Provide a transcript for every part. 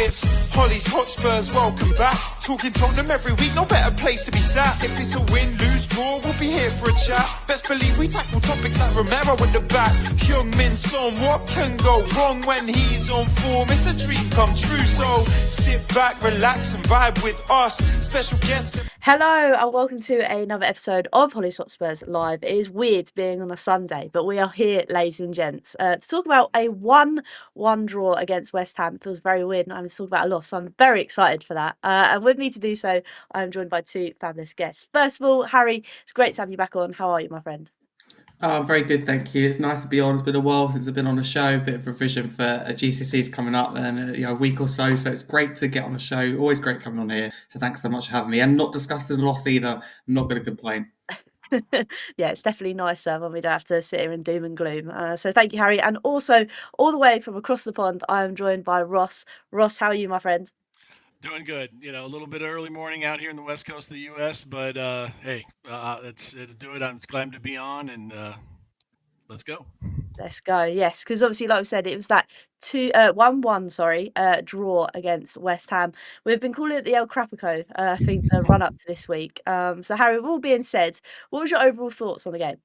It's Hollie's Hotspurs, welcome back. Talking Tottenham every week, no better place to be sat. If it's a win, lose, draw, we'll be here for a chat. Best believe we tackle topics like Romero in the back. Young Min Son, what can go wrong when he's on form? It's a dream come true, so sit back, relax and vibe with us. Special guests. Hello and welcome to another episode of Hollie Hotspurs Live. It is weird being on a Sunday, but we are here, ladies and gents, to talk about a 1-1 draw against West Ham. It feels very weird and I'm to talk about a loss, so I'm very excited for that. And with me to do so, I'm joined by two fabulous guests. First of all, Harry, it's great to have you back on. How are you, my friend? Oh, very good, thank you. It's nice to be on. It's been a while since I've been on a show. A bit of revision for GCSEs coming up in a week or so. So it's great to get on the show. Always great coming on here. So thanks so much for having me. And not discussing the loss either. I'm not going to complain. Yeah, it's definitely nicer when we don't have to sit here in doom and gloom. So thank you, Harry. And also, all the way from across the pond, I am joined by Ross. Ross, how are you, my friend? Doing good. A little bit of early morning out here in the west coast of the U.S., but hey, let's do it. I'm glad to be on, and let's go. Let's go. Yes, because obviously, like I said, it was that 1-1, draw against West Ham. We've been calling it the El Crapico, I think, the run up to this week. So, Harry, with all being said, what was your overall thoughts on the game?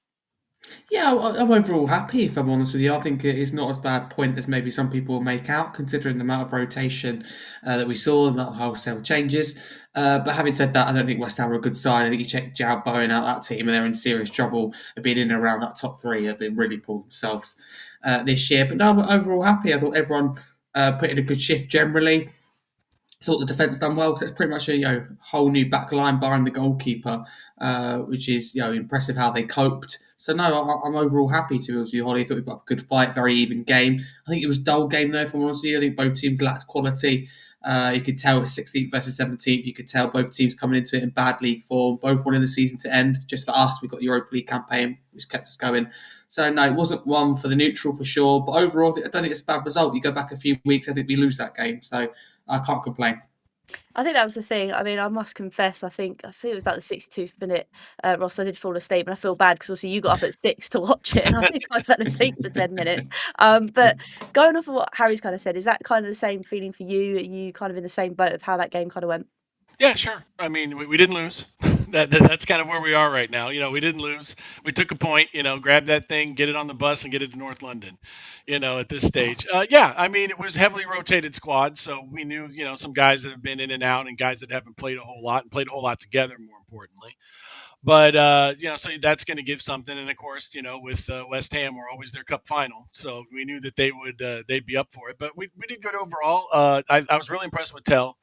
Yeah, I'm overall happy, if I'm honest with you. I think it is not as bad a point as maybe some people make out, considering the amount of rotation that we saw, the amount of wholesale changes. But having said that, I don't think West Ham are a good side. I think you check Jarrod Bowen out, that team, and they're in serious trouble of being in and around that top three. Have been really pulled themselves this year. But no, I'm overall happy. I thought everyone put in a good shift generally. Thought the defence done well because it's pretty much a whole new back line barring the goalkeeper, which is impressive how they coped. So no, I'm overall happy to be honest with you, Hollie. I thought we got a good fight, very even game. I think it was a dull game though, if I'm honest with you. I think both teams lacked quality. You could tell it was 16th versus 17th. You could tell both teams coming into it in bad league form. Both wanting the season to end. Just for us, we got the Europa League campaign, which kept us going. So no, it wasn't one for the neutral for sure. But overall, I don't think it's a bad result. You go back a few weeks, I think we lose that game. So I can't complain. I think that was the thing. I mean, I must confess, I think it was about the 62th minute, Ross, I did fall asleep, and I feel bad because obviously you got up at 6 to watch it, and I think I fell asleep for 10 minutes. But going off of what Harry's kind of said, is that kind of the same feeling for you? Are you kind of in the same boat of how that game kind of went? Yeah, sure. I mean, we didn't lose. That's kind of where we are right now. We didn't lose. We took a point. Grab that thing, get it on the bus, and get it to North London. At this stage. Yeah, I mean, it was heavily rotated squad, so we knew, some guys that have been in and out and guys that haven't played a whole lot and played a whole lot together, more importantly. But, so that's going to give something. And, of course, with West Ham, we're always their cup final. So we knew that they'd be up for it. But we did good overall. I was really impressed with Tell.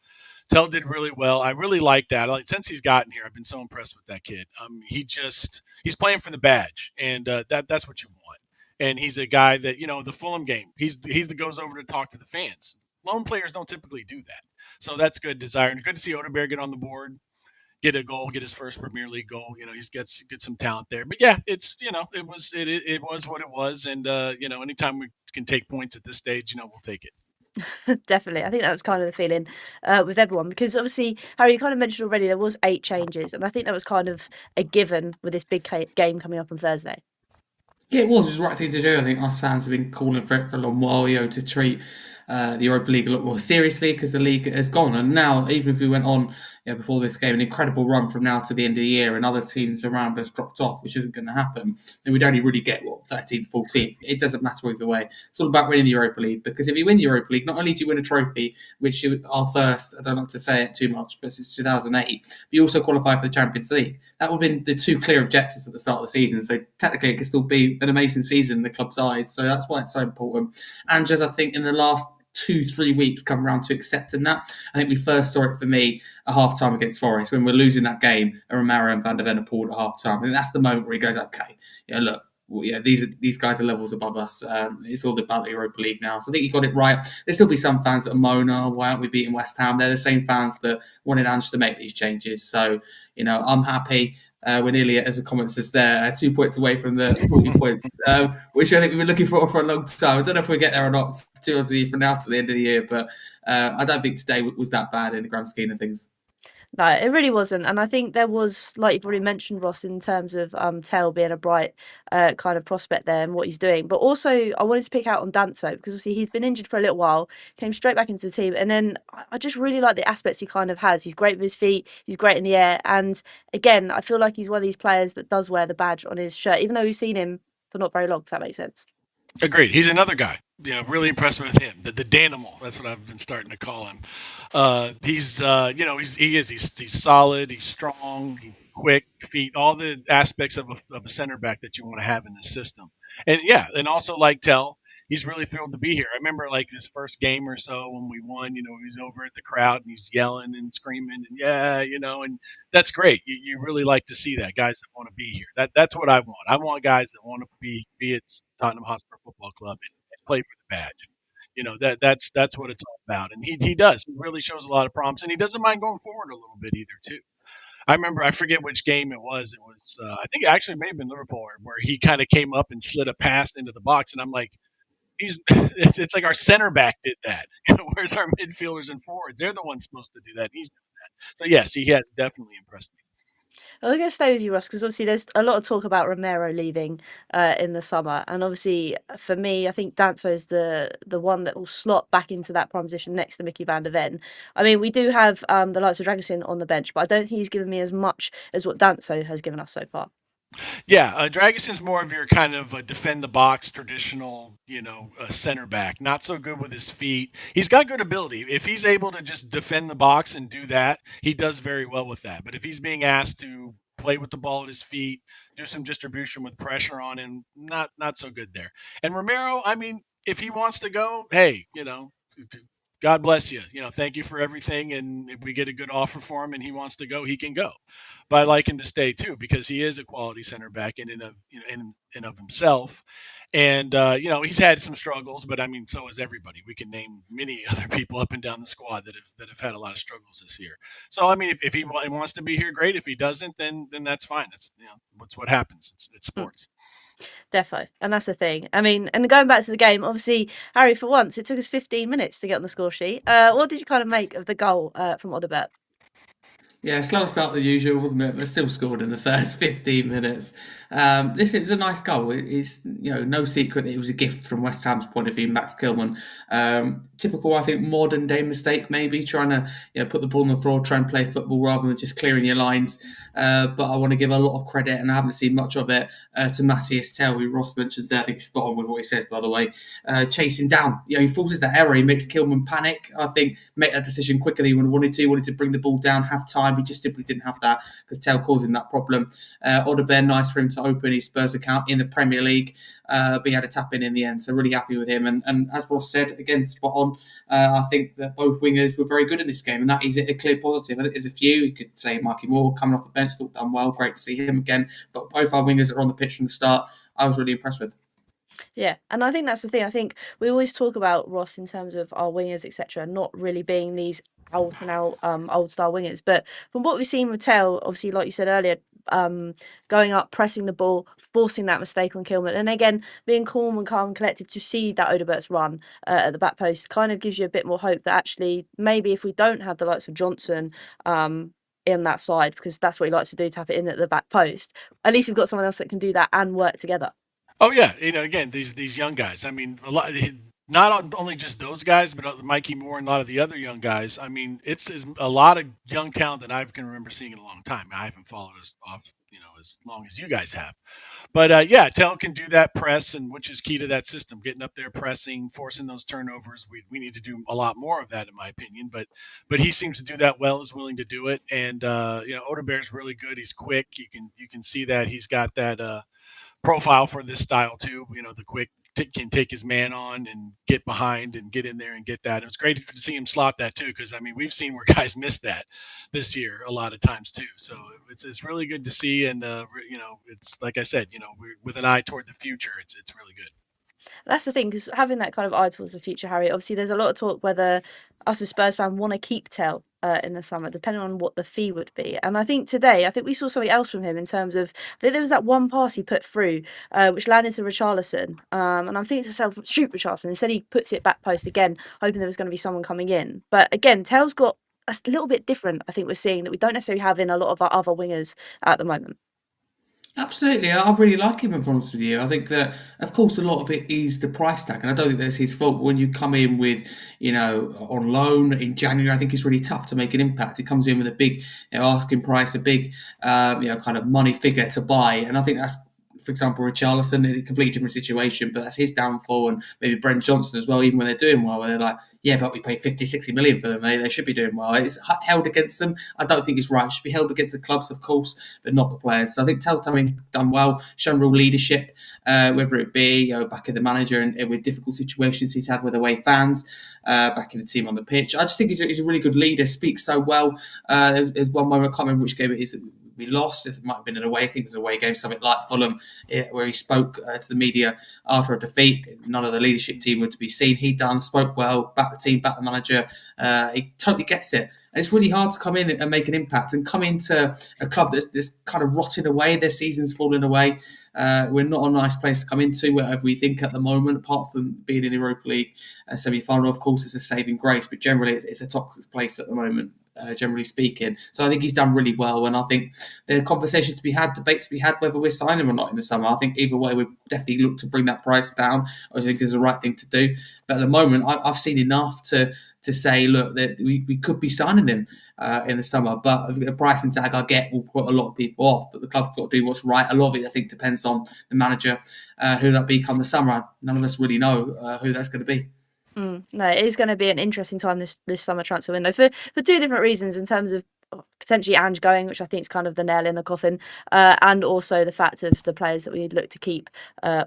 Tell did really well. I really like that. Since he's gotten here, I've been so impressed with that kid. He's playing for the badge, and that's what you want. And he's a guy that, the Fulham game, he's that goes over to talk to the fans. Lone players don't typically do that. So that's good desire. And good to see Odegaard get on the board, get a goal, get his first Premier League goal. He's got some talent there. But yeah, it's, it was what it was. And, anytime we can take points at this stage, we'll take it. Definitely. I think that was kind of the feeling with everyone, because obviously, Harry, you kind of mentioned already there was 8 changes, and I think that was kind of a given with this big game coming up on Thursday. Yeah, it was the right thing to do. I think us fans have been calling for it for a long while, to treat the Europa League a lot more seriously because the league has gone. And now, even if we went on before this game, an incredible run from now to the end of the year and other teams around us dropped off, which isn't going to happen, then we'd only really get, 13th, 14th. It doesn't matter either way. It's all about winning the Europa League, because if you win the Europa League, not only do you win a trophy, which our first, I don't like to say it too much, but since 2008, but you also qualify for the Champions League. That would have been the 2 clear objectives at the start of the season. So technically, it could still be an amazing season in the club's eyes. So that's why it's so important. And just, I think, in the last 2-3 weeks come around to accepting that. I think we first saw it for me at half-time against Forest when we're losing that game, and Romero and Van der Ven are pulled at half-time. And that's the moment where he goes, okay, look, these guys are levels above us. It's all about the Europa League now. So I think you got it right. There'll still be some fans that are moaning, why aren't we beating West Ham? They're the same fans that wanted Ange to make these changes. So, I'm happy. We're nearly, as the comment says there, 2 points away from the 40 points, which I think we've been looking for a long time. I don't know if we'll get there or not from now to the end of the year, but I don't think today was that bad in the grand scheme of things. No, it really wasn't. And I think there was, like you've already mentioned, Ross, in terms of Tell being a bright kind of prospect there and what he's doing. But also, I wanted to pick out on Danso because obviously he's been injured for a little while, came straight back into the team. And then I just really like the aspects he kind of has. He's great with his feet, he's great in the air. And again, I feel like he's one of these players that does wear the badge on his shirt, even though we've seen him for not very long, if that makes sense. Agreed. He's another guy. Really impressed with him. The Danimal. That's what I've been starting to call him. He's solid. He's strong. He's quick feet. All the aspects of a center back that you want to have in this system. And also like Tell, he's really thrilled to be here. I remember like his first game or so when we won. He's over at the crowd and he's yelling and screaming and and that's great. You really like to see that, guys that want to be here. That's what I want. I want guys that want to be at Tottenham Hotspur Football Club and play for the badge. That's what it's all about. And he does. He really shows a lot of promise, and he doesn't mind going forward a little bit either too. I remember, I forget which game it was. It was I think it actually may have been Liverpool where he kind of came up and slid a pass into the box, and I'm like, it's like our center back did that. Where's our midfielders and forwards? They're the ones supposed to do that. He's doing that. So yes, he has definitely impressed me. I'm going to stay with you, Ross, because obviously there's a lot of talk about Romero leaving in the summer. And obviously, for me, I think Danso's the one that will slot back into that prime position next to Mickey van der Ven. I mean, we do have the likes of Dragusin on the bench, but I don't think he's given me as much as what Danso has given us so far. Yeah, Dragison's more of your kind of defend the box traditional, center back. Not so good with his feet. He's got good ability. If he's able to just defend the box and do that, he does very well with that. But if he's being asked to play with the ball at his feet, do some distribution with pressure on him, not so good there. And Romero, I mean, if he wants to go, hey, God bless you. Thank you for everything. And if we get a good offer for him and he wants to go, he can go. But I like him to stay too because he is a quality center back in and of himself. And he's had some struggles, but I mean, so has everybody. We can name many other people up and down the squad that have had a lot of struggles this year. So I mean, if he wants to be here, great. If he doesn't, then that's fine. That's what happens. It's sports. Defo. And that's the thing. I mean, and going back to the game, obviously, Harry, for once, it took us 15 minutes to get on the score sheet. What did you kind of make of the goal from Odobert? Yeah, slower start than usual, wasn't it? But still scored in the first 15 minutes. This is a nice goal. It's no secret that it was a gift from West Ham's point of view. Max Kilman, typical, I think, modern day mistake. Maybe trying to put the ball on the floor, try and play football rather than just clearing your lines. But I want to give a lot of credit, and I haven't seen much of it, to Matthias Tell, who Ross mentions there. I think he's spot on with what he says, by the way. Chasing down, he forces that error. He makes Kilman panic. I think make that decision quicker than he wanted to. He wanted to bring the ball down, have time. He just simply didn't have that because Tell caused him that problem. Odobert, nice for him to open his Spurs account in the Premier League, but he had a tap in the end. So really happy with him. And as Ross said, again, spot on. I think that both wingers were very good in this game, and that is a clear positive. I think there's a few. You could say Marky Moore coming off the bench, thought done well. Great to see him again. But both our wingers that are on the pitch from the start, I was really impressed with. Yeah, and I think that's the thing. I think we always talk about Ross in terms of our wingers, etc., not really being these old style wingers. But from what we've seen with Tell, obviously, like you said earlier, going up, pressing the ball, forcing that mistake on Kilman, and again being calm and collective to see that Odobert's run at the back post kind of gives you a bit more hope that actually maybe if we don't have the likes of Johnson in that side, because that's what he likes to do, tap it in at the back post, at least we've got someone else that can do that and work together. Oh yeah, again, these young guys. I mean, not only just those guys, but Mikey Moore and a lot of the other young guys. I mean, it's a lot of young talent that I can remember seeing in a long time. I haven't followed us off, as long as you guys have. But yeah, Tell can do that press, and which is key to that system, getting up there, pressing, forcing those turnovers. We need to do a lot more of that, in my opinion. But he seems to do that well, is willing to do it, and Odobert's really good. He's quick. You can see that he's got that profile for this style too. The quick can take his man on and get behind and get in there and get that. It was great to see him slot that too, because I mean we've seen where guys miss that this year a lot of times too. So it's really good to see, and it's like I said, we're with an eye toward the future. It's really good. That's the thing, because having that kind of eye towards the future, Harry, obviously there's a lot of talk whether us as Spurs fans want to keep Tell in the summer, depending on what the fee would be. And I think today, we saw something else from him in terms of, I think there was that one pass he put through, which landed to Richarlison. And I'm thinking to myself, shoot Richarlison. Instead, he puts it back post again, hoping there was going to be someone coming in. But again, Tell's got a little bit different, I think we're seeing, that we don't necessarily have in a lot of our other wingers at the moment. Absolutely, I really like him. If I'm honest with you, I think that, of course, a lot of it is the price tag, and I don't think that's his fault. But when you come in with, on loan in January, I think it's really tough to make an impact. He comes in with a big, asking price, a big, kind of money figure to buy, and I think that's, for example, Richarlison, in a completely different situation, but that's his downfall, and maybe Brent Johnson as well, even when they're doing well, where they're like, yeah, but we pay 50, 60 million for them. They should be doing well. It's held against them. I don't think it's right. It should be held against the clubs, of course, but not the players. So I think Tottenham done well, shown real leadership, whether it be back in the manager and with difficult situations he's had with away fans, back in the team on the pitch. I just think he's a really good leader, speaks so well. There's one moment, I can't remember which game it is that we lost. It might have been an away. I think it was an away game, something like Fulham, where he spoke to the media after a defeat. None of the leadership team were to be seen. He spoke well, back the team, back the manager. He totally gets it. And it's really hard to come in and make an impact and come into a club that's kind of rotting away. Their season's falling away. We're not a nice place to come into, whatever we think at the moment, apart from being in the Europa League semi-final. Of course, it's a saving grace, but generally it's a toxic place at the moment, generally speaking. So I think he's done really well, and I think there are conversations to be had, debates to be had, whether we're signing him or not in the summer. I think either way, we definitely look to bring that price down. I think it's the right thing to do. But at the moment, I've seen enough to say, look, that we could be signing him in the summer, but the pricing tag I get will put a lot of people off. But the club's got to do what's right. A lot of it, I think, depends on the manager, who that be come the summer. None of us really know who that's going to be. No, it is going to be an interesting time this summer transfer window for two different reasons, in terms of potentially Ange going, which I think is kind of the nail in the coffin, and also the fact of the players that we'd look to keep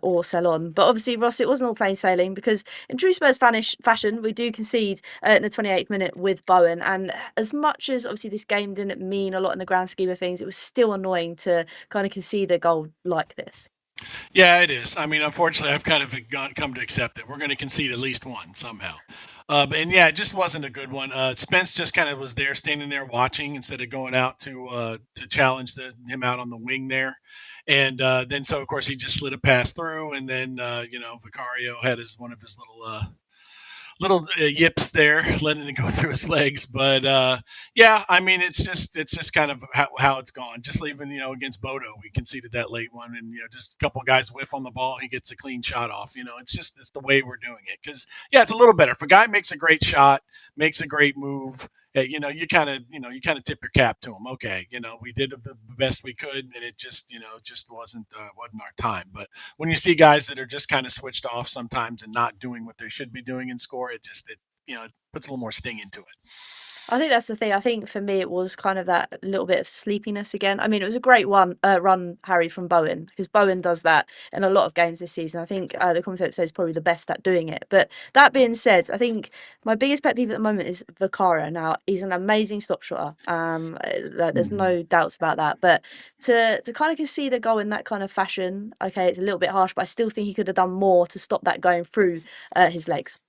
or sell on. But obviously, Ross, it wasn't all plain sailing, because in true Spurs fashion, we do concede in the 28th minute with Bowen. And as much as obviously this game didn't mean a lot in the grand scheme of things, it was still annoying to kind of concede a goal like this. Yeah, it is. I mean, unfortunately, I've kind of come to accept it. We're going to concede at least one somehow. And yeah, it just wasn't a good one. Spence just kind of was there, standing there watching, instead of going out to challenge him out on the wing there. And then, so of course, he just slid a pass through, and then Vicario had one of his little yips there, letting it go through his legs. But yeah, I mean, it's just kind of how it's gone. Just leaving, against Bodo, we conceded that late one, and just a couple of guys whiff on the ball, he gets a clean shot off. It's the way we're doing it. Because yeah, it's a little better. If a guy makes a great shot, makes a great move, you kind of tip your cap to him. Okay, we did the best we could, and it just wasn't our time. But when you see guys that are just kind of switched off sometimes and not doing what they should be doing and score, it puts a little more sting into it. I think that's the thing. I think for me, it was kind of that little bit of sleepiness again. I mean, it was a great run, Harry, from Bowen, because Bowen does that in a lot of games this season. I think the commentator says he's probably the best at doing it. But that being said, I think my biggest pet peeve at the moment is Vicario. Now, he's an amazing stop shotter. There's no doubts about that. But to kind of concede a goal in that kind of fashion, okay, it's a little bit harsh, but I still think he could have done more to stop that going through his legs.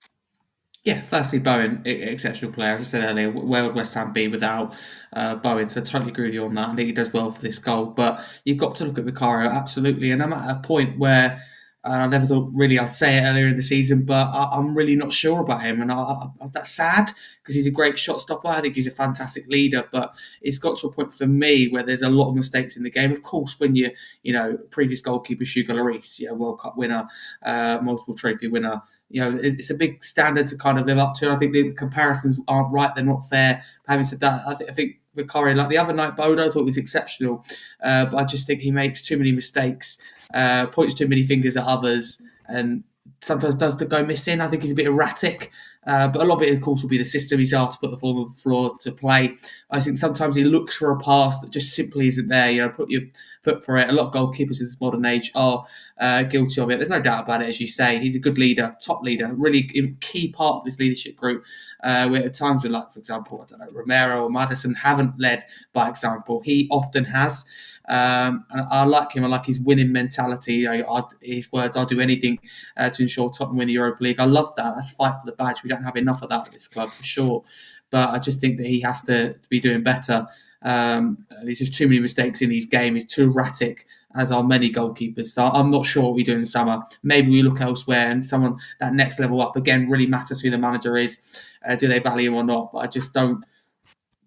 Yeah, firstly, Bowen, exceptional player. As I said earlier, where would West Ham be without Bowen? So I totally agree with you on that. I think he does well for this goal. But you've got to look at Vicario, absolutely. And I'm at a point where I never thought really I'd say it earlier in the season, but I'm really not sure about him. And that's sad, because he's a great shot stopper. I think he's a fantastic leader. But it's got to a point for me where there's a lot of mistakes in the game. Of course, when previous goalkeeper, Hugo Lloris, World Cup winner, multiple trophy winner, it's a big standard to kind of live up to. I think the comparisons aren't right; they're not fair. Having said that, I think Vicario, like the other night, Bodo, I thought was exceptional, but I just think he makes too many mistakes, points too many fingers at others, and sometimes does go missing. I think he's a bit erratic. But a lot of it, of course, will be the system he's asked to put the ball on the floor to play. I think sometimes he looks for a pass that just simply isn't there. Put your foot for it. A lot of goalkeepers in this modern age are guilty of it. There's no doubt about it, as you say. He's a good leader, top leader, really key part of this leadership group. Where at times when, like, for example, Romero or Maddison haven't led by example, he often has. And I like him. I like his winning mentality. His words, I'll do anything to ensure Tottenham win the Europa League. I love that. That's fight for the badge. We don't have enough of that at this club, for sure. But I just think that he has to be doing better. There's just too many mistakes in his game. He's too erratic, as are many goalkeepers. So I'm not sure what we do in the summer. Maybe we look elsewhere, and someone that next level up, again, really matters who the manager is. Do they value him or not? But I just don't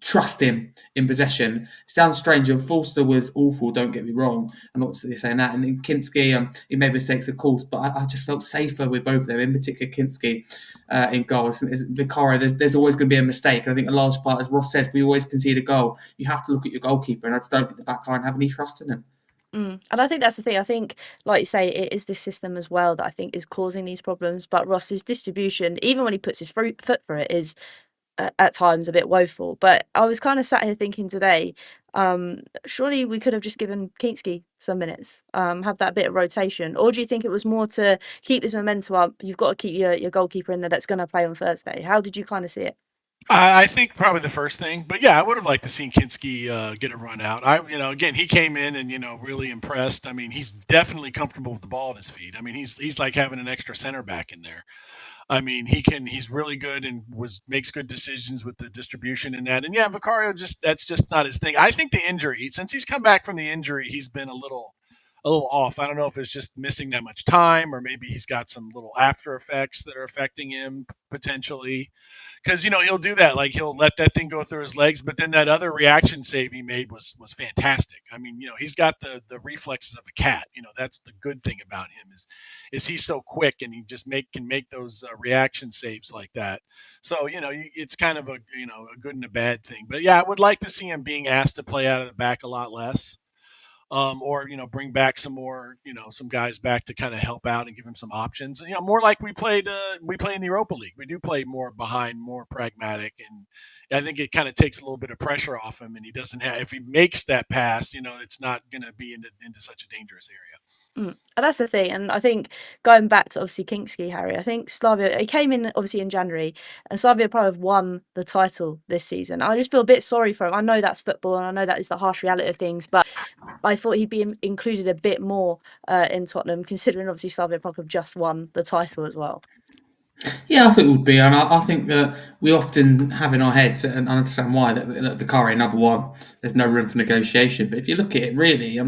trust him in possession. It sounds strange. And Forster was awful. Don't get me wrong. I'm not saying that. And in Kinski, he made mistakes, of course, but I just felt safer with both of them. In particular, Kinski in goals. Vicario, there's always going to be a mistake. And I think a large part, as Ross says, we always concede a goal. You have to look at your goalkeeper, and I just don't think the back line have any trust in him. And I think that's the thing. I think, like you say, it is this system as well that I think is causing these problems. But Ross's distribution, even when he puts his foot for it, is at times a bit woeful. But I was kind of sat here thinking today, surely we could have just given Kinski some minutes, have that bit of rotation. Or do you think it was more to keep this momentum up? You've got to keep your goalkeeper in there that's going to play on Thursday. How did you kind of see it? I think probably the first thing, but yeah, I would have liked to see Kinski get a run out. Again, he came in and really impressed. I mean, he's definitely comfortable with the ball at his feet. I mean, he's like having an extra center back in there. I mean, he's really good and makes good decisions with the distribution in that. And yeah, Vicario that's just not his thing. I think the injury, since he's come back from the injury, he's been a little off. I don't know if it's just missing that much time, or maybe he's got some little after effects that are affecting him potentially. Because he'll do that, like he'll let that thing go through his legs, but then that other reaction save he made was fantastic. I mean, he's got the reflexes of a cat. That's the good thing about him is he's so quick, and he just can make those reaction saves like that. So it's kind of a good and a bad thing. But yeah, I would like to see him being asked to play out of the back a lot less. Or bring back some more, some guys back to kind of help out and give him some options. More like we play in the Europa League. We do play more behind, more pragmatic, and I think it kind of takes a little bit of pressure off him. And he doesn't have, if he makes that pass, it's not going to be into such a dangerous area. And that's the thing. And I think going back to obviously Kinski, Harry, I think Slavia, he came in obviously in January, and Slavia probably have won the title this season. I just feel a bit sorry for him. I know that's football, and I know that is the harsh reality of things, but I thought he'd be included a bit more in Tottenham, considering obviously Slavia Prague have just won the title as well. Yeah, I think it would be, and I think that we often have in our heads, and I understand why, that Vicario number one, there's no room for negotiation. But if you look at it, really,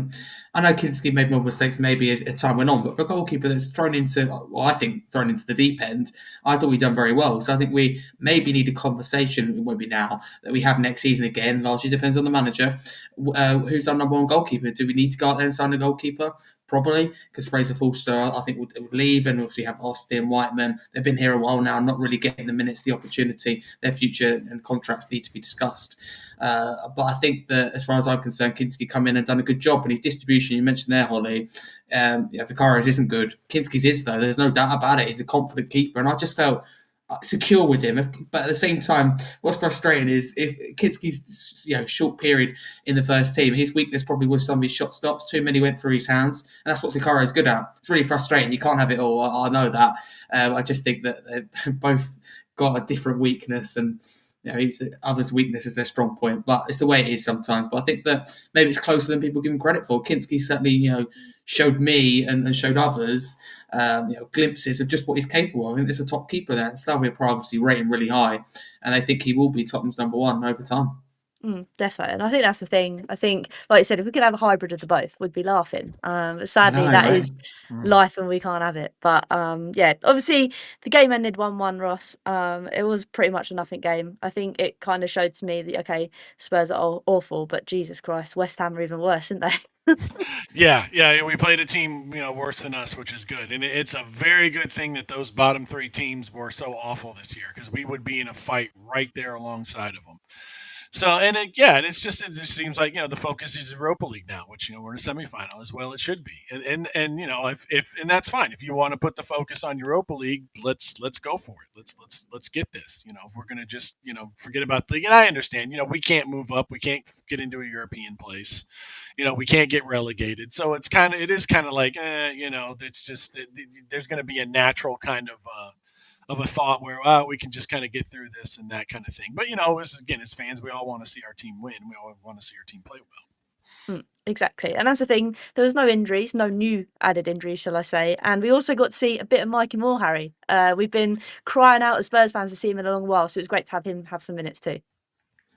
I know Kinski made more mistakes maybe as time went on, but for a goalkeeper that's thrown into the deep end, I thought we'd done very well. So I think we maybe need a conversation, maybe now, that we have next season again. Largely depends on the manager. Who's our number one goalkeeper? Do we need to go out there and sign a goalkeeper? Probably, because Fraser Forster, I think, would leave, and obviously have Austin, Whiteman. They've been here a while now, not really getting the minutes, the opportunity. Their future and contracts need to be discussed. But I think that, as far as I'm concerned, Kinski come in and done a good job. And his distribution, you mentioned there, Hollie, Vicario's isn't good. Kinski's is, though. There's no doubt about it. He's a confident keeper, and I just felt secure with him. But at the same time, what's frustrating is if Kinski's short period in the first team, his weakness probably was some of his shot stops. Too many went through his hands, and that's what Vicario's good at. It's really frustrating. You can't have it all. I know that. I just think that they've both got a different weakness, and others' weakness is their strong point. But it's the way it is sometimes. But I think that maybe it's closer than people give him credit for. Kinski certainly, showed me and showed others glimpses of just what he's capable of. I think there's a top keeper there. Slavia Prague obviously rate him really high, and I think he will be Tottenham's number one over time. Definitely, and I think that's the thing. I think, like you said, if we could have a hybrid of the both, we'd be laughing. But sadly, that is life, and we can't have it. But yeah, obviously, the game ended 1-1, Ross. It was pretty much a nothing game. I think it kind of showed to me that, okay, Spurs are awful, but Jesus Christ, West Ham are even worse, aren't they? Yeah, we played a team, worse than us, which is good. And it's a very good thing that those bottom three teams were so awful this year, because we would be in a fight right there alongside of them. So, and it just seems like, the focus is Europa League now, which, we're in a semifinal as well. It should be. And and that's fine. If you want to put the focus on Europa League, let's go for it. Let's get this, if we're going to just, forget about the league. And I understand, we can't move up. We can't get into a European place. We can't get relegated. So it is kind of like, it's just, there's going to be a natural kind of a thought where we can just kind of get through this and that kind of thing. But as fans, we all want to see our team win. We all want to see our team play well. Exactly, and that's the thing. There was no injuries, no new added injuries, shall I say? And we also got to see a bit of Mikey Moore, Harry. We've been crying out as Spurs fans to see him in a long while, so it was great to have him have some minutes too.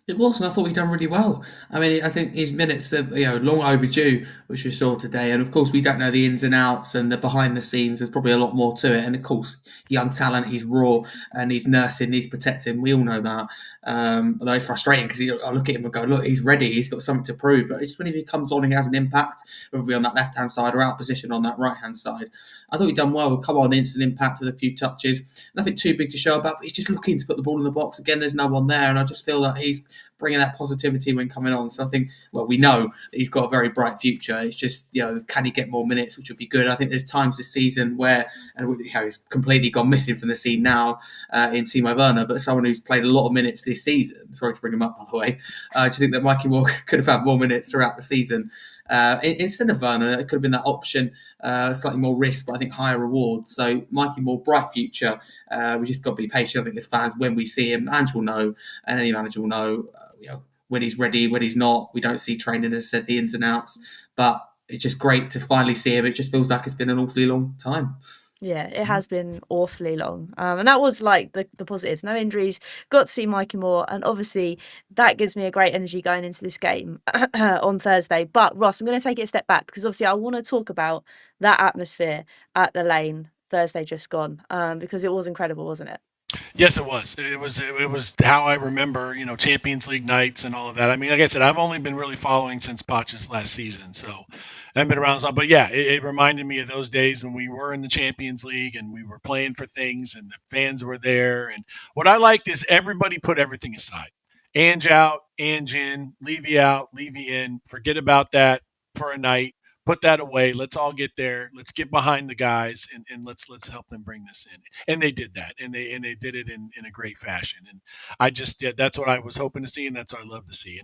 It was, and I thought he'd done really well. I mean, I think his minutes are long overdue, which we saw today. And of course, we don't know the ins and outs and the behind the scenes. There's probably a lot more to it. And of course, young talent, he's raw and he's nursing, he's protecting. We all know that. Although it's frustrating because I look at him and go, look, he's ready. He's got something to prove. But just when he comes on, he has an impact, whether it be on that left hand side or out position on that right hand side. I thought he'd done well. Come on, instant impact with a few touches. Nothing too big to show about, but he's just looking to put the ball in the box. Again, there's no one there. And I just feel that he's bringing that positivity when coming on. So I think, well, we know that he's got a very bright future. It's just, can he get more minutes, which would be good. I think there's times this season where, and he's completely gone missing from the scene now in Timo Werner, but someone who's played a lot of minutes this season. Sorry to bring him up, by the way. I just think that Mikey Moore could have had more minutes throughout the season. Instead of Werner, it could have been that option, slightly more risk, but I think higher reward. So Mikey Moore, bright future. We just got to be patient, I think, as fans, when we see him. Ange will know, and any manager will know, when he's ready, when he's not. We don't see training, as I said, the ins and outs. But it's just great to finally see him. It just feels like it's been an awfully long time. Yeah, it has been awfully long. And that was like the positives. No injuries, got to see Mikey Moore. And obviously that gives me a great energy going into this game on Thursday. But Ross, I'm going to take it a step back because obviously I want to talk about that atmosphere at the Lane Thursday just gone because it was incredible, wasn't it? Yes, it was. It was how I remember, Champions League nights and all of that. I mean, like I said, I've only been really following since Poch's last season, so I haven't been around as long. But yeah, it reminded me of those days when we were in the Champions League and we were playing for things and the fans were there. And what I liked is everybody put everything aside. Ange out, Ange in, Levy out, Levy in. Forget about that for a night. Put that away. Let's all get there. Let's get behind the guys and let's help them bring this in. And they did that. And they did it in a great fashion. And that's what I was hoping to see, and that's what I love to see.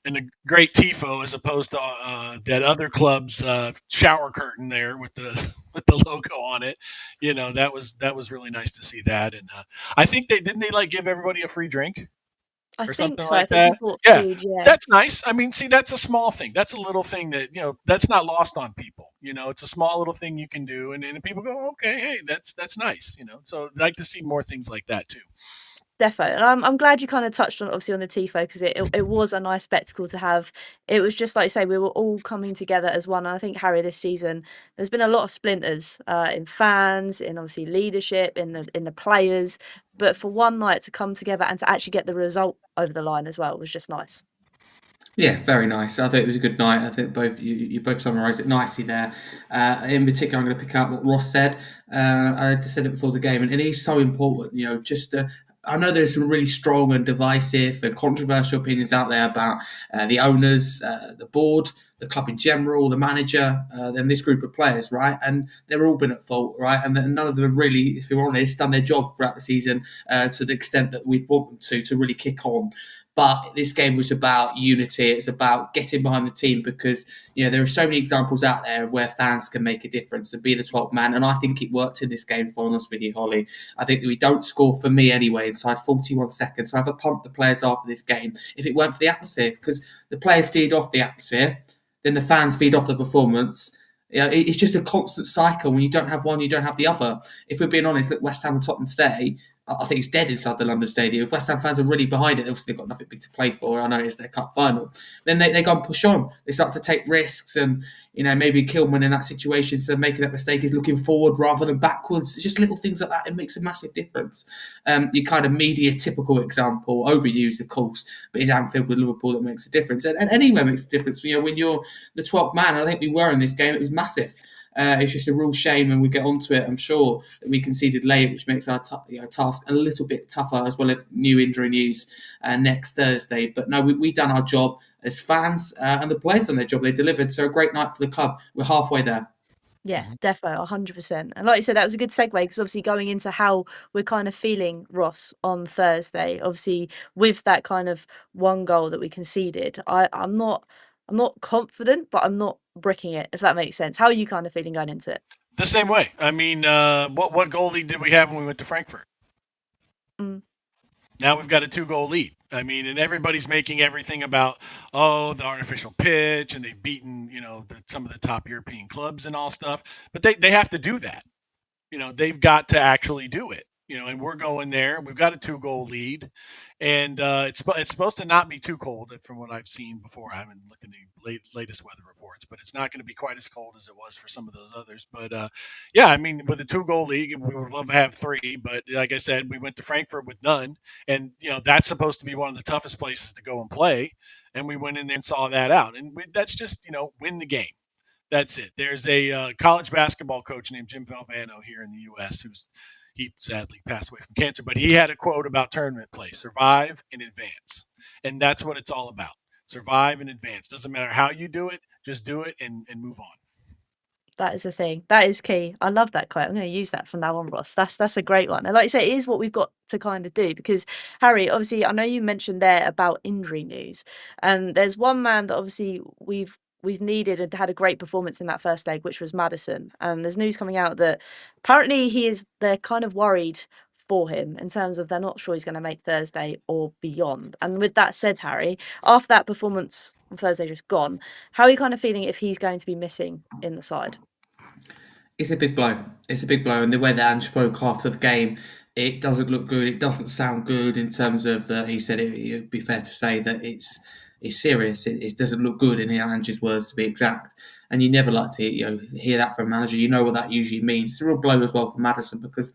And a great tifo as opposed to that other club's shower curtain there with the logo on it. That was really nice to see that. And I think they like give everybody a free drink. I Or think something so. like I think that. he bought Yeah, food, yeah. that's nice. I mean, see, that's a small thing. That's a little thing that that's not lost on people. It's a small little thing you can do, and people go, okay, hey, that's nice. So I'd like to see more things like that too. Defo. And I'm glad you kind of touched on obviously on the tifo because it was a nice spectacle to have. It was just like you say, we were all coming together as one. And I think, Harry, this season there's been a lot of splinters in fans, in obviously leadership, in the players. But for one night to come together and to actually get the result over the line as well was just nice. Yeah, very nice. I think it was a good night. I think both you both summarised it nicely there. In particular, I'm going to pick out what Ross said. I just said it before the game, and it is so important. I know there's some really strong and divisive and controversial opinions out there about the owners, the board, the club in general, the manager, and this group of players, right? And they've all been at fault, right? And none of them have really, if you're honest, done their job throughout the season to the extent that we want them to really kick on. But this game was about unity. It's about getting behind the team because there are so many examples out there of where fans can make a difference and be the 12th man. And I think it worked in this game, to be honest with you, Hollie. I think that we don't score, for me anyway, inside 41 seconds. So I've pumped the players after this game if it weren't for the atmosphere, because the players feed off the atmosphere, then the fans feed off the performance. It's just a constant cycle. When you don't have one, you don't have the other. If we're being honest, look, West Ham and Tottenham today, I think it's dead inside the London Stadium. If West Ham fans are really behind it, obviously they've got nothing big to play for. I know it's their cup final. Then they go and push on. They start to take risks, and maybe Kilman in that situation, so making that mistake is looking forward rather than backwards. It's just little things like that. It makes a massive difference. Your kind of media typical example, overused of course, but it's Anfield with Liverpool that makes a difference, and anywhere makes a difference. When you're the 12th man, I think we were in this game. It was massive. It's just a real shame when we get onto it. I'm sure that we conceded late, which makes our task a little bit tougher, as well as new injury news next Thursday. But no, we done our job as fans, and the players done their job. They delivered. So a great night for the club. We're halfway there. Yeah, defo, 100%. And like you said, that was a good segue because obviously going into how we're kind of feeling, Ross, on Thursday, obviously with that kind of one goal that we conceded, I'm not confident, but I'm not bricking it, if that makes sense. How are you kind of feeling going into it? The same way. I mean, what goal lead did we have when we went to Frankfurt? Now we've got a 2-goal lead. I mean, and everybody's making everything about, the artificial pitch, and they've beaten, some of the top European clubs and all stuff. But they have to do that. They've got to actually do it. and we're going there. We've got a 2-goal lead, and it's supposed to not be too cold from what I've seen before. I haven't looked at the latest weather reports, but it's not going to be quite as cold as it was for some of those others. But yeah, I mean, with a 2-goal league, we would love to have 3, but like I said, we went to Frankfurt with none, and that's supposed to be one of the toughest places to go and play, and we went in there and saw that out, and that's just win the game. That's it. There's a college basketball coach named Jim Valvano here in the U.S. He sadly passed away from cancer, but he had a quote about tournament play: survive and advance. And that's what it's all about. Survive and advance. Doesn't matter how you do it, just do it and move on. That is the thing. That is key. I love that quote. I'm going to use that from now on, Ross. That's a great one. And like you say, it is what we've got to kind of do because, Harry, obviously, I know you mentioned there about injury news. And there's one man that obviously we've needed and had a great performance in that first leg, which was Maddison. And there's news coming out that apparently they're kind of worried for him in terms of they're not sure he's going to make Thursday or beyond. And with that said, Harry, after that performance on Thursday just gone, how are you kind of feeling if he's going to be missing in the side? It's a big blow. It's a big blow. And the way that Ange spoke after the game, it doesn't look good. It doesn't sound good in terms of that. He said it would be fair to say that it's serious. It doesn't look good in Ange's words, to be exact. And you never like to hear that from a manager. You know what that usually means. It's a real blow as well for Maddison because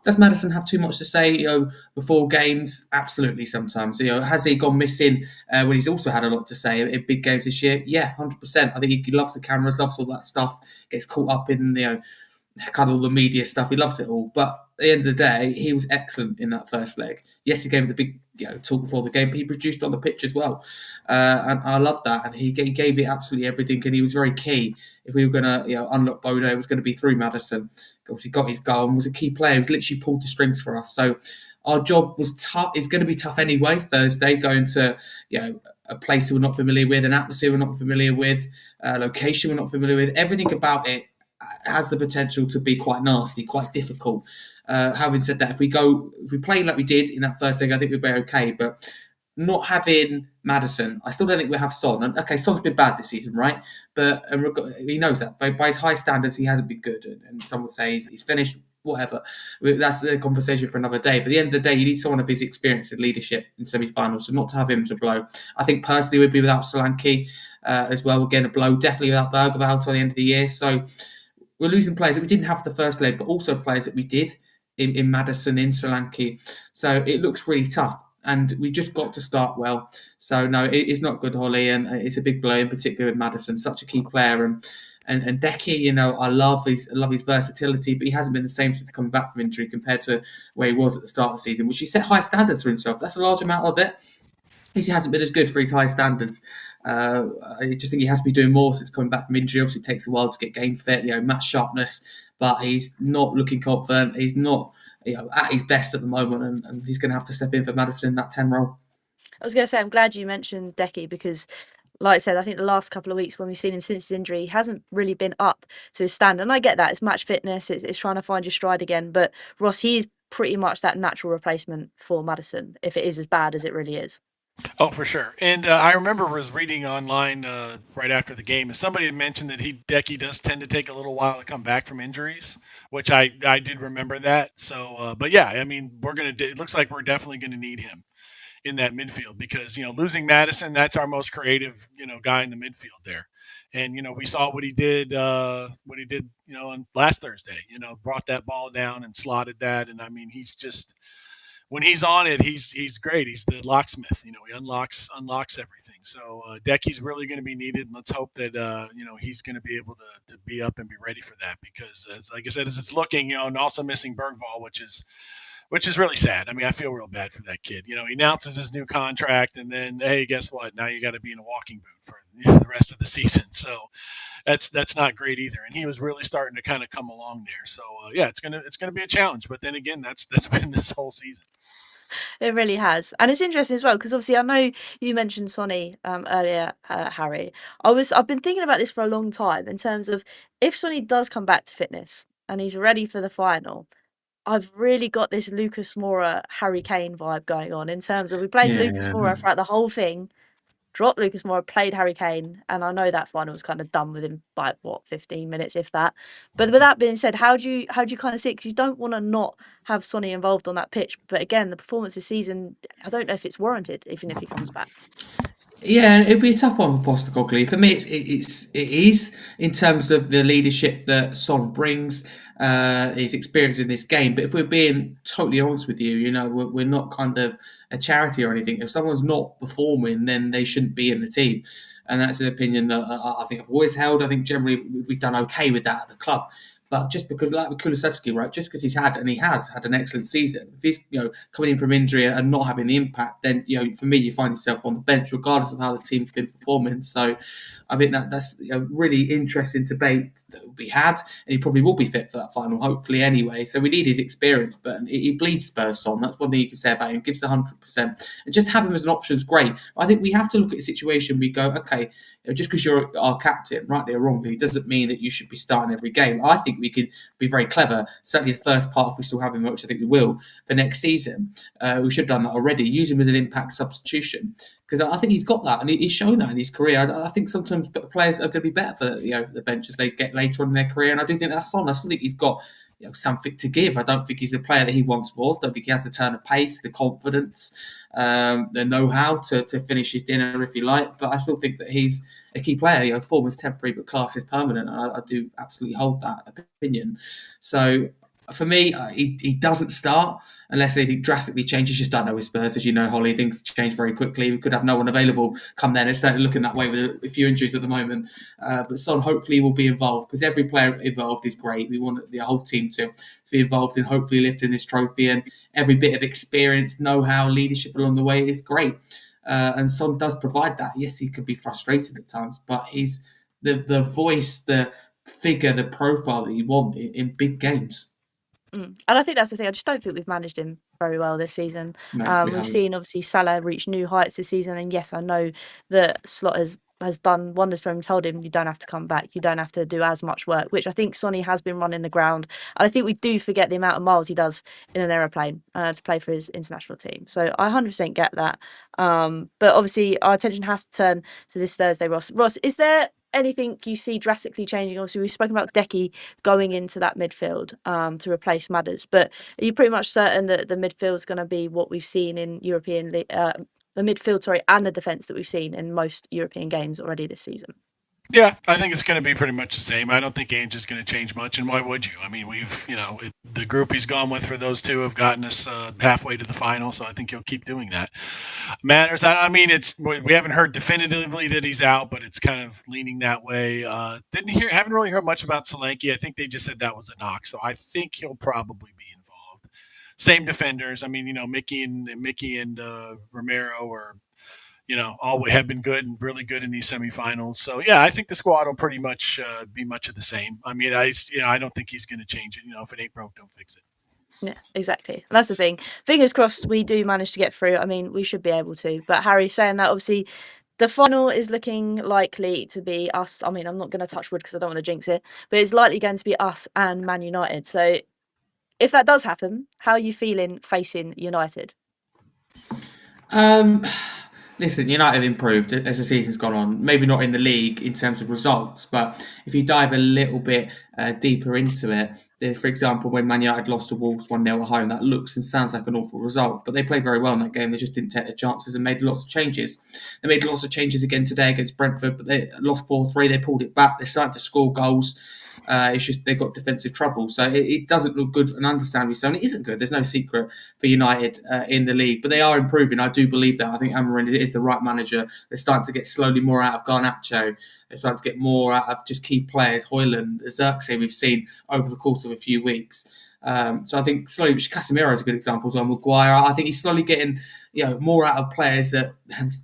does Maddison have too much to say before games? Absolutely. Sometimes has he gone missing when he's also had a lot to say in big games this year? Yeah, 100%. I think he loves the cameras, loves all that stuff. Gets caught up in kind of all the media stuff. He loves it all. But at the end of the day, he was excellent in that first leg. Yes, he gave the big talk before the game, but he produced on the pitch as well. And I love that. And he gave it absolutely everything. And he was very key. If we were going to unlock Bodo, it was going to be through Maddison. Obviously got his goal and was a key player. He literally pulled the strings for us. So our job was tough. It's going to be tough anyway, Thursday, going to a place we're not familiar with, an atmosphere we're not familiar with, a location we're not familiar with. Everything about it has the potential to be quite nasty, quite difficult. Having said that, if we play like we did in that first leg, I think we'd be okay. But not having Maddison, I still don't think we'll have Son. And okay, Son's been bad this season, right? But he knows that. By his high standards, he hasn't been good. And some would say he's finished, whatever. That's the conversation for another day. But at the end of the day, you need someone of his experience and leadership in semi-finals. So not to have him to blow. I think personally we'd be without Solanke as well. Again, a blow. Definitely without Bergvall until the end of the year. So we're losing players that we didn't have the first leg, but also players that we did in Maddison, in Solanke. So it looks really tough. And we just got to start well. So no, it's not good, Hollie, and it's a big blow in particular with Maddison, such a key player. And Decky, I love his versatility, but he hasn't been the same since coming back from injury compared to where he was at the start of the season, which he set high standards for himself. That's a large amount of it. He hasn't been as good for his high standards. I just think he has to be doing more since coming back from injury. Obviously, it takes a while to get game fit, match sharpness, but he's not looking confident. He's not at his best at the moment, and he's going to have to step in for Maddison in that 10 role. I was going to say, I'm glad you mentioned Decky because, like I said, I think the last couple of weeks when we've seen him since his injury, he hasn't really been up to his standard. And I get that. It's match fitness. It's trying to find your stride again. But Ross, he's pretty much that natural replacement for Maddison, if it is as bad as it really is. Oh, for sure. And I remember was reading online right after the game, and somebody had mentioned that Decky does tend to take a little while to come back from injuries, which I did remember that. So, but yeah, I mean, it looks like we're definitely going to need him in that midfield because, losing Maddison, that's our most creative, guy in the midfield there. And, we saw what he did, on last Thursday, brought that ball down and slotted that. And I mean, he's just, when he's on it, he's great. He's the locksmith. He unlocks everything. So Decky's really going to be needed. And let's hope that he's going to be able to be up and be ready for that because, like I said, as it's looking, and also missing Bergvall, which is really sad. I mean, I feel real bad for that kid. He announces his new contract, and then hey, guess what? Now you got to be in a walking boot for the rest of the season. So that's not great either. And he was really starting to kind of come along there. So yeah, it's gonna be a challenge. But then again, that's been this whole season. It really has. And it's interesting as well, because obviously I know you mentioned Sonny earlier, Harry. I've been thinking about this for a long time in terms of if Sonny does come back to fitness and he's ready for the final, I've really got this Lucas Moura, Harry Kane vibe going on in terms of we played Lucas Moura throughout the whole thing. dropped Lucas Moura, played Harry Kane, and I know that final was kind of done within 15 minutes, if that. But with that being said, how do you kind of see it? Because you don't want to not have Sonny involved on that pitch. But again, the performance this season, I don't know if it's warranted, even if he comes back. Yeah, and it'd be a tough one for Postecoglou. For me, it is in terms of the leadership that Son brings, his experience in this game. But if we're being totally honest with you, we're not kind of a charity or anything. If someone's not performing, then they shouldn't be in the team, and that's an opinion that I think I've always held. I think generally we've done okay with that at the club. But just because, like with Kulusevski, right, just because he has had an excellent season, if he's coming in from injury and not having the impact, then for me, you find yourself on the bench regardless of how the team's been performing. So I think that's a really interesting debate that will be had, and he probably will be fit for that final, hopefully anyway. So we need his experience, but he bleeds Spurs on. That's one thing you can say about him. Gives 100%, and just have him as an option is great. But I think we have to look at a situation. We go, okay, just because you're our captain, rightly or wrongly, doesn't mean that you should be starting every game. I think we could be very clever. Certainly the first part, if we still have him, which I think we will, for next season. We should have done that already. Use him as an impact substitution, because I think he's got that, and he's shown that in his career. I think sometimes players are going to be better for the bench as they get later on in their career, and I do think that's Son. I still think he's got something to give. I don't think he's the player that he once was. I don't think he has the turn of pace, the confidence, the know-how to finish his dinner, if you like. But I still think that he's a key player. Form is temporary, but class is permanent. And I do absolutely hold that opinion. So for me, he doesn't start unless anything drastically changes. You start now with Spurs, as you know, Hollie. Things change very quickly. We could have no one available come then. It's certainly looking that way with a few injuries at the moment. But Son hopefully will be involved, because every player involved is great. We want the whole team to be involved in hopefully lifting this trophy, and every bit of experience, know-how, leadership along the way is great. And Son does provide that. Yes, he could be frustrated at times, but he's the voice, the figure, the profile that you want in big games. And I think that's the thing. I just don't think we've managed him very well this season. No, We've seen obviously Salah reach new heights this season, and yes, I know that Slot has done wonders for him. Told him you don't have to come back, you don't have to do as much work, which I think Sonny has been running the ground. And I think we do forget the amount of miles he does in an aeroplane to play for his international team. So I 100% get that. But obviously our attention has to turn to this Thursday, Ross. Ross, is there anything you see drastically changing? Obviously, we've spoken about Decky going into that midfield to replace Madders, but are you pretty much certain that the midfield is going to be what we've seen in the midfield, and the defence that we've seen in most European games already this season? Yeah, I think it's going to be pretty much the same. I don't think Ainge is going to change much, and why would you? I mean, the group he's gone with for those two have gotten us halfway to the final, so I think he'll keep doing that. Matters. I mean, we haven't heard definitively that he's out, but it's kind of leaning that way. Haven't really heard much about Solanke. I think they just said that was a knock, so I think he'll probably be involved. Same defenders. I mean, Mickey and Romero are, all have been good and really good in these semifinals. So yeah, I think the squad will pretty much be much of the same. I mean, I don't think he's going to change it. If it ain't broke, don't fix it. Yeah, exactly. And that's the thing. Fingers crossed we do manage to get through. I mean, we should be able to. But Harry, saying that, obviously the final is looking likely to be us. I mean, I'm not going to touch wood because I don't want to jinx it, but it's likely going to be us and Man United. So if that does happen, how are you feeling facing United? Listen, United improved as the season's gone on. Maybe not in the league in terms of results, but if you dive a little bit deeper into it, there's, for example, when Man United lost to Wolves 1-0 at home, that looks and sounds like an awful result, but they played very well in that game. They just didn't take their chances and made lots of changes. They made lots of changes again today against Brentford, but they lost 4-3. They pulled it back. They're starting to score goals. It's just they've got defensive trouble, so it doesn't look good, and understandably so. And it isn't good. There's no secret for United in the league, but they are improving. I do believe that. I think Amorim is the right manager. They're starting to get slowly more out of Garnacho. They're starting to get more out of just key players, Højlund, Xerxes, we've seen over the course of a few weeks. So I think slowly, Casemiro is a good example as well. Maguire, I think he's slowly getting more out of players that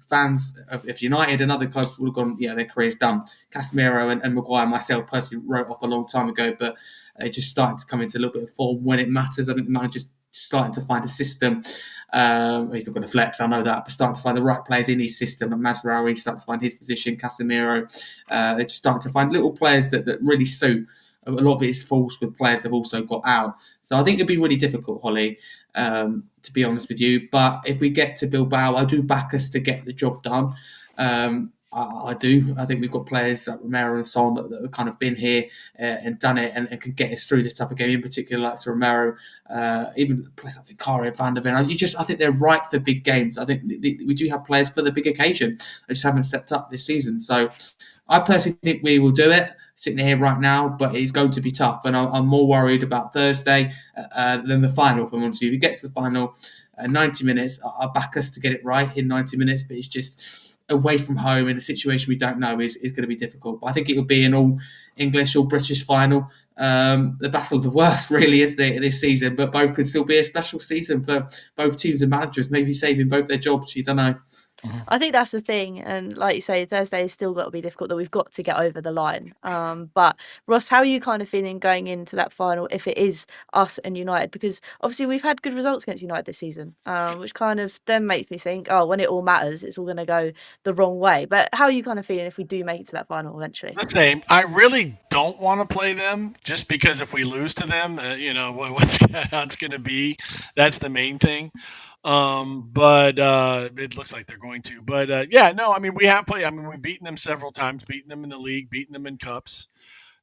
fans of United and other clubs would have gone, their career's done. Casemiro and Maguire, myself personally wrote off a long time ago, but it just starting to come into a little bit of form when it matters. I think the manager's starting to find a system. He's not going to flex, I know that, but starting to find the right players in his system. And Mazraoui starting to find his position. Casemiro, they're just starting to find little players that really suit. A lot of it is false with players they've also got out. So I think it'd be really difficult, Hollie, to be honest with you. But if we get to Bilbao, I do back us to get the job done. I do. I think we've got players like Romero and Son that have kind of been here and done it and can get us through this type of game, in particular like Romero, even players like Vicario, Van der Ven. I think they're right for big games. I think we do have players for the big occasion. They just haven't stepped up this season. So I personally think we will do it, sitting here right now, but it's going to be tough. And I'm more worried about Thursday than the final. If I'm honest with you, if you get to the final, 90 minutes, I'll back us to get it right in 90 minutes, but it's just away from home in a situation we don't know is going to be difficult. But I think it will be an all English, all British final. The battle of the worst, really, isn't it, this season? But both could still be a special season for both teams and managers, maybe saving both their jobs. You don't know. I think that's the thing, and like you say, Thursday has still got to be difficult, that we've got to get over the line. But Ross, how are you kind of feeling going into that final if it is us and United? Because obviously we've had good results against United this season, which kind of then makes me think, oh, when it all matters, it's all going to go the wrong way. But how are you kind of feeling if we do make it to that final eventually? The same. I really don't want to play them just because if we lose to them, how it's going to be. That's the main thing. But it looks like they're going to. But we have played. I mean, we've beaten them several times, beaten them in the league, beaten them in cups.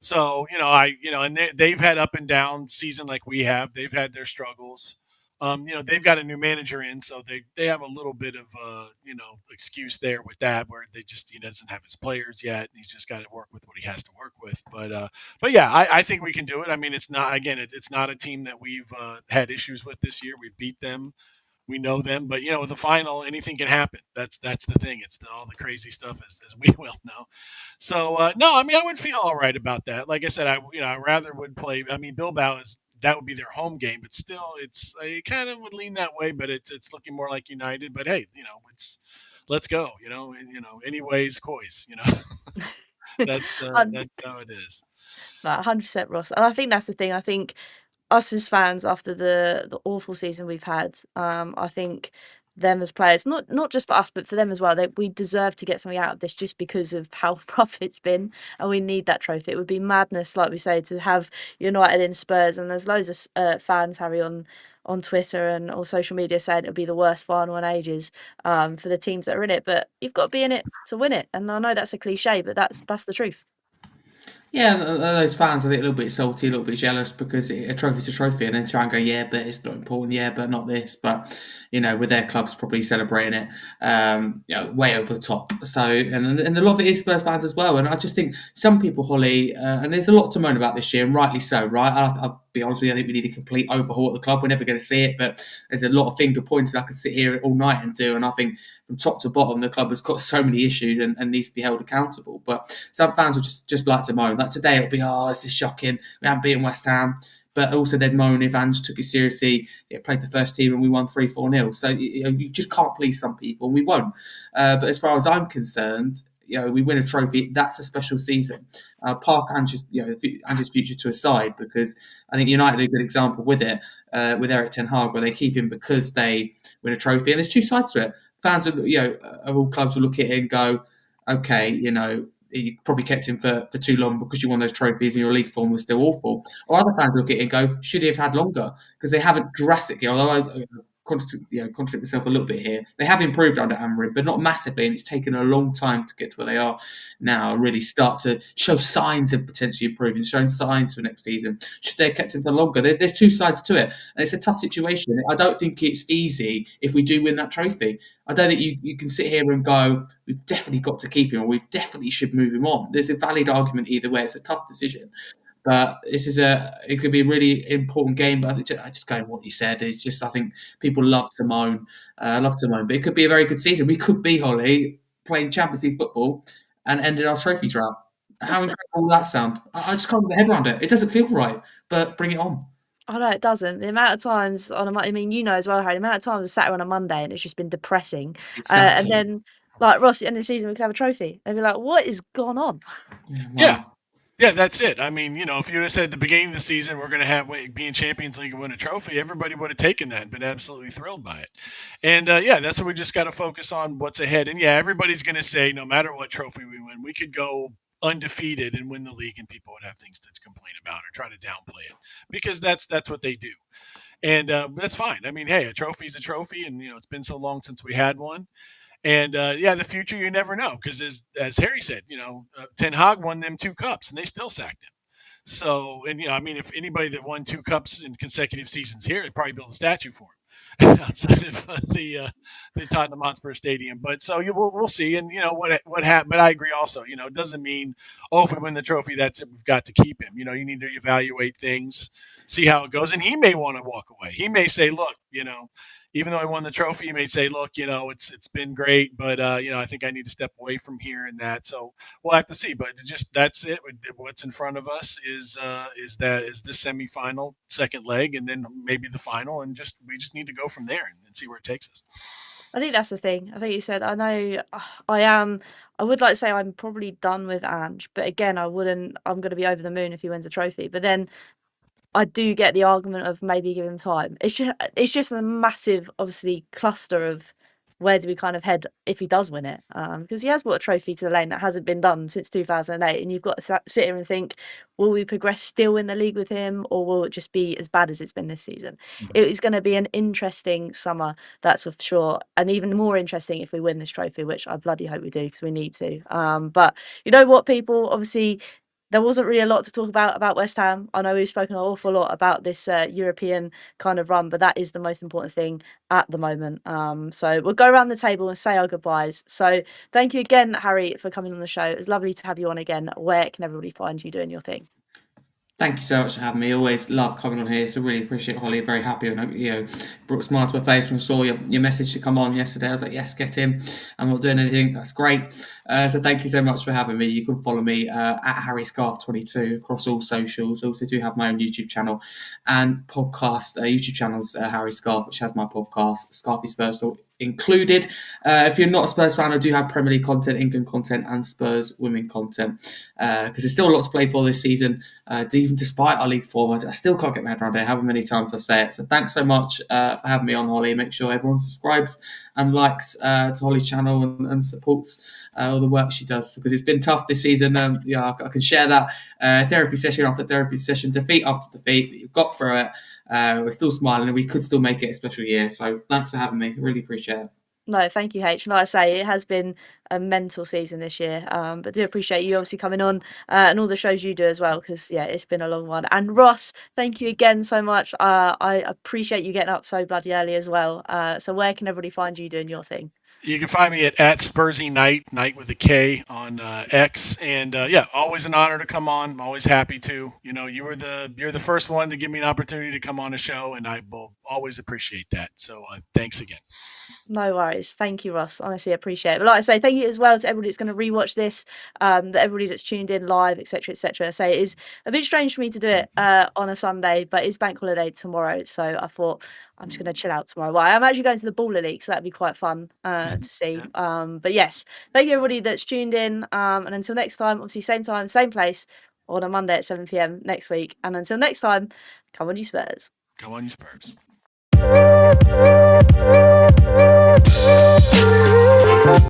So and they've had up and down season like we have. They've had their struggles. They've got a new manager in, so they have a little bit of excuse there with that, where he doesn't have his players yet, and he's just got to work with what he has to work with. But yeah, I think we can do it. I mean, it's not a team that we've had issues with this year. We've beat them. We know them, but with the final, anything can happen. That's the thing. It's all the crazy stuff, as we well know. So no, I mean, I would feel all right about that. Like I said, I rather would play. I mean, Bilbao that would be their home game, but still, I kind of would lean that way. But it's looking more like United. But hey, let's go. Anyways, coys. That's how it is. 100%, Ross, and I think that's the thing. I think us as fans, after the awful season we've had, I think them as players, not just for us, but for them as well, we deserve to get something out of this just because of how rough it's been, and we need that trophy. It would be madness, like we say, to have United in Spurs, and there's loads of fans, Harry, on Twitter and on social media saying it'll be the worst final in ages for the teams that are in it. But you've got to be in it to win it, and I know that's a cliche, but that's the truth. Yeah, those fans are a little bit salty, a little bit jealous because a trophy's a trophy, and then try and go, yeah, but it's not important, yeah, but not this. But with their clubs probably celebrating it, way over the top. So, and a lot of it is Spurs fans as well. And I just think some people, Hollie, and there's a lot to moan about this year, and rightly so, right? I'll be honest with you, I think we need a complete overhaul at the club. We're never going to see it, but there's a lot of finger pointing I could sit here all night and do. And I think from top to bottom, the club has got so many issues and needs to be held accountable. But some fans will just like to moan. Like today, it'll be, this is shocking. We haven't beaten West Ham. But also they'd moan if Ange took it seriously, played the first team and we won 3-4-0. So you just can't please some people, and we won't. But as far as I'm concerned, we win a trophy. That's a special season. Park Ange's future to a side, because I think United are a good example with it, with Eric Ten Hag, where they keep him because they win a trophy. And there's two sides to it. Fans of all clubs will look at it and go, okay, you probably kept him for too long because you won those trophies and your league form was still awful. Or other fans look at it and go, should he have had longer? Because they haven't drastically, although I contradict myself a little bit here, they have improved under Amorim, but not massively, and it's taken a long time to get to where they are now and really start to show signs of potentially improving, showing signs for next season. Should they have kept him for longer? There's two sides to it, and it's a tough situation. I don't think it's easy if we do win that trophy. I don't think you can sit here and go, we've definitely got to keep him, or we definitely should move him on. There's a valid argument either way. It's a tough decision. But it could be a really important game. But I just go on what you said. It's just, I think people love to moan. But it could be a very good season. We could be, Hollie, playing Champions League football and ending our trophy drought. How incredible will that sound? I just can't get my head around it. It doesn't feel right, but bring it on. Oh no, it doesn't. The amount of times as well, Harry, the amount of times I sat here on a Monday and it's just been depressing. Exactly. And then, like, Ross, at the end of the season, we could have a trophy. They'd be like, what is gone on? Yeah, that's it. I mean, if you would have said at the beginning of the season we're going to be in Champions League and win a trophy, everybody would have taken that and been absolutely thrilled by it. And that's what we just got to focus on, what's ahead. And everybody's going to say no matter what trophy we win, we could go undefeated and win the league, and people would have things to complain about or try to downplay it, because that's what they do. And that's fine. I mean, hey, a trophy's a trophy, and it's been so long since we had one. And the future you never know, because as Harry said, Ten Hag won them 2 cups and they still sacked him. So, and I mean, if anybody that won 2 cups in consecutive seasons here, they'd probably build a statue for him outside of the Tottenham Hotspur Stadium. But so we'll see, and what happened. But I agree also. It doesn't mean if we win the trophy, that's it. We've got to keep him. You need to evaluate things, see how it goes, and he may want to walk away. He may say, look, even though I won the trophy, you may say, look, it's been great, but I think I need to step away from here and that. So we'll have to see. But that's it. What's in front of us is this semifinal, second leg, and then maybe the final, and we just need to go from there and see where it takes us. I think that's the thing. I think you said, I know I would like to say I'm probably done with Ange, but again, I'm going to be over the moon if he wins a trophy. But then I do get the argument of maybe give him time. It's just a massive, obviously, cluster of where do we kind of head if he does win it? Because he has brought a trophy to the lane that hasn't been done since 2008, and you've got to sit here and think, will we progress still in the league with him, or will it just be as bad as it's been this season? It is going to be an interesting summer, that's for sure, and even more interesting if we win this trophy, which I bloody hope we do because we need to. But you know what, people, obviously, there wasn't really a lot to talk about West Ham. I know we've spoken an awful lot about this European kind of run, but that is the most important thing at the moment. So we'll go around the table and say our goodbyes. So thank you again, Harry, for coming on the show. It was lovely to have you on again. Where can everybody find you doing your thing? Thank you so much for having me. Always love coming on here, so really appreciate Hollie. Very happy, and brought a smile to my face when I saw your message to come on yesterday. I was like, yes, get him. I'm not doing anything. That's great. So thank you so much for having me. You can follow me at HarryScarf22 across all socials. I also do have my own YouTube channel and podcast. YouTube channel's Harry Scarf, which has my podcast, Scarfy Spurs Talk, included. If you're not a Spurs fan, I do have Premier League content, England content, and Spurs women content, because there's still a lot to play for this season. Even despite our league form, I still can't get my head around it, however many times I say it. So thanks so much for having me on, Hollie. Make sure everyone subscribes and likes to Hollie's channel and supports all the work she does, because it's been tough this season. I can share that therapy session after therapy session, defeat after defeat, but you've got through it. We're still smiling, and we could still make it a special year. So thanks for having me. Really appreciate it. No, thank you, H. Like I say, it has been a mental season this year, but do appreciate you obviously coming on and all the shows you do as well, because it's been a long one. And Ross, thank you again so much. I appreciate you getting up so bloody early as well. So where can everybody find you doing your thing? You can find me at Spursy Night with a K on X, and always an honor to come on. I'm always happy to. You're the first one to give me an opportunity to come on a show, and I will always appreciate that. So thanks again. No worries. Thank you, Ross. Honestly, appreciate it. But like I say, thank you as well to everybody that's going to rewatch this, that everybody that's tuned in live, etc., etc. So it is a bit strange for me to do it on a Sunday, but it's bank holiday tomorrow, so I thought I'm just going to chill out tomorrow. Well, I'm actually going to the Baller League, so that'd be quite fun to see. But yes, thank you everybody that's tuned in, and until next time, obviously same time, same place on a Monday at 7 p.m. next week. And until next time, come on you Spurs. Come on you Spurs.